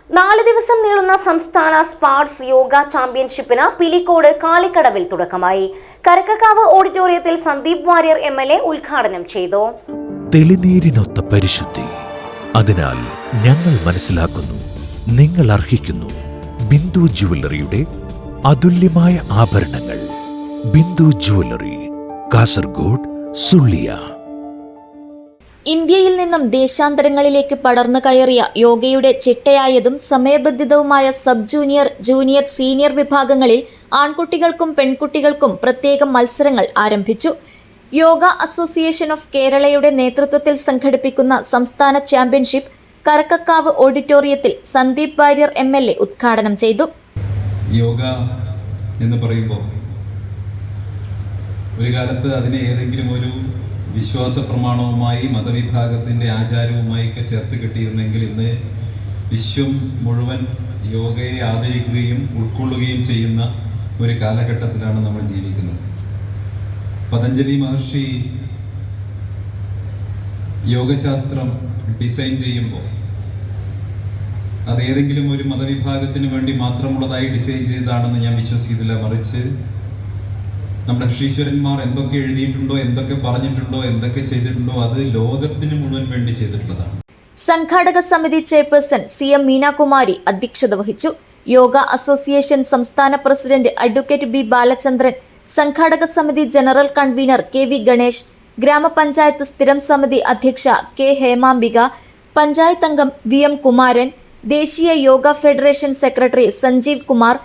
4 ദിവസം നീളുന്ന സംസ്ഥാന സ്പോർട്സ് യോഗ ചാമ്പ്യൻഷിപ്പിന് പിലിക്കോട് കാളിക്കടവിൽ തുടക്കമായി. കരക്കക്കാവ് ഓഡിറ്റോറിയത്തിൽ സന്ദീപ് വാര്യർ MLA ഉദ്ഘാടനം ചെയ്തു. തെളിനീരിനൊത്ത പരിശുദ്ധി, അതിനാൽ ഞങ്ങൾ മനസ്സിലാക്കുന്നു, നിങ്ങൾ അർഹിക്കുന്നു. ബിന്ദു ജുവല്ലറിയുടെ അതുല്യമായ ആഭരണങ്ങൾ. ബിന്ദു ജുവല്ലറി, കാസർഗോഡ്, സുള്ളിയ. ഇന്ത്യയിൽ നിന്നും ദേശാന്തരങ്ങളിലേക്ക് പടർന്നു കയറിയ യോഗയുടെ ചിട്ടയായതും സമയബന്ധിതവുമായ സബ് ജൂനിയർ, ജൂനിയർ, സീനിയർ വിഭാഗങ്ങളിൽ ആൺകുട്ടികൾക്കും പെൺകുട്ടികൾക്കും പ്രത്യേകം മത്സരങ്ങൾ ആരംഭിച്ചു. യോഗ അസോസിയേഷൻ ഓഫ് കേരളയുടെ നേതൃത്വത്തിൽ സംഘടിപ്പിക്കുന്ന സംസ്ഥാന ചാമ്പ്യൻഷിപ്പ് കരക്കക്കാവ് ഓഡിറ്റോറിയത്തിൽ സന്ദീപ് വാര്യർ MLA ഉദ്ഘാടനം ചെയ്തു. യോഗ എന്ന് പറയുമ്പോൾ ഒരു കാലത്ത് അതിനെ ഏതെങ്കിലും ഒരു വിശ്വാസ പ്രമാണവുമായി മതവിഭാഗത്തിൻ്റെ ആചാരവുമായി ഒക്കെ ചേർത്ത് കിട്ടിയിരുന്നെങ്കിൽ ഇന്ന് വിശ്വം മുഴുവൻ യോഗയെ ആദരിക്കുകയും ഉൾക്കൊള്ളുകയും ചെയ്യുന്ന ഒരു കാലഘട്ടത്തിലാണ് നമ്മൾ ജീവിക്കുന്നത്. പതഞ്ജലി മഹർഷി യോഗശാസ്ത്രം ഡിസൈൻ ചെയ്യുമ്പോൾ അത് ഏതെങ്കിലും ഒരു മതവിഭാഗത്തിന് വേണ്ടി മാത്രമുള്ളതായി ഡിസൈൻ ചെയ്തതാണെന്ന് ഞാൻ വിശ്വസിക്കുന്നില്ല. മറിച്ച് നമ്മുടെ ഋഷീശ്വരന്മാർ എന്തൊക്കെ എഴുതിയിട്ടുണ്ടോ, എന്തൊക്കെ പറഞ്ഞിട്ടുണ്ടോ, എന്തൊക്കെ ചെയ്തിട്ടുണ്ടോ അത് ലോകത്തിന് മുഴുവൻ വേണ്ടി ചെയ്തിട്ടുള്ളതാണ്. സംഘാടക സമിതി ചെയർപേഴ്സൺ CM മീനാകുമാരി അധ്യക്ഷത വഹിച്ചു. യോഗ അസോസിയേഷൻ സംസ്ഥാന പ്രസിഡന്റ് അഡ്വക്കേറ്റ് B ബാലചന്ദ്രൻ, സംഘാടക സമിതി ജനറൽ കൺവീനർ KV ഗണേഷ്, ഗ്രാമപഞ്ചായത്ത് സ്ഥിരം സമിതി അധ്യക്ഷ K ഹേമാംബിക, പഞ്ചായത്ത് അംഗം VM കുമാരൻ, ദേശീയ yoga federation secretary Sanjeev Kumar,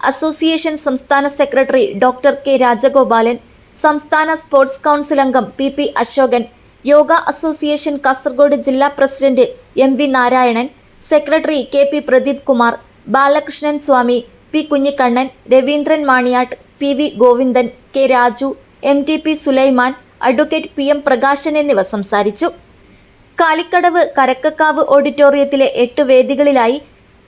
association സംസ്ഥാന സെക്രട്ടറി ഡോക്ടർ K രാജഗോപാലൻ, സംസ്ഥാന സ്പോർട്സ് കൗൺസിൽ അംഗം PP അശോകൻ, യോഗ അസോസിയേഷൻ കാസർഗോഡ് ജില്ലാ president MV Narayanan, secretary KP Pradeep Kumar, Balakrishnan Swami, P Kunhikannan, Raveendran Maniyat, PV Govindan, K Raju, MTP Sulaiman, advocate PM Prakashan എന്നിവർ സംസാരിച്ചു. കാളിക്കടവ് കരക്കക്കാവ് ഓഡിറ്റോറിയത്തിലെ 8 വേദികളിലായി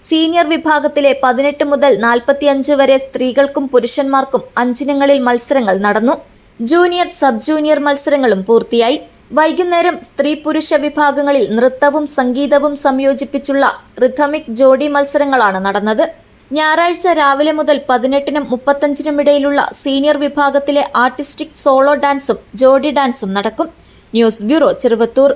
സീനിയർ വിഭാഗത്തിലെ 18 മുതൽ 45 വരെ സ്ത്രീകൾക്കും പുരുഷന്മാർക്കും 5 ഇനങ്ങളിൽ മത്സരങ്ങൾ നടന്നു. ജൂനിയർ, സബ് ജൂനിയർ മത്സരങ്ങളും പൂർത്തിയായി. വൈകുന്നേരം സ്ത്രീ പുരുഷ വിഭാഗങ്ങളിൽ നൃത്തവും സംഗീതവും സംയോജിപ്പിച്ചുള്ള റിഥമിക് ജോഡി മത്സരങ്ങളാണ് നടന്നത്. ഞായറാഴ്ച രാവിലെ മുതൽ 18-നും 35-നും ഇടയിലുള്ള സീനിയർ വിഭാഗത്തിലെ ആർട്ടിസ്റ്റിക് സോളോ ഡാൻസും ജോഡി ഡാൻസും നടക്കും. News bureau, Cheruvathur.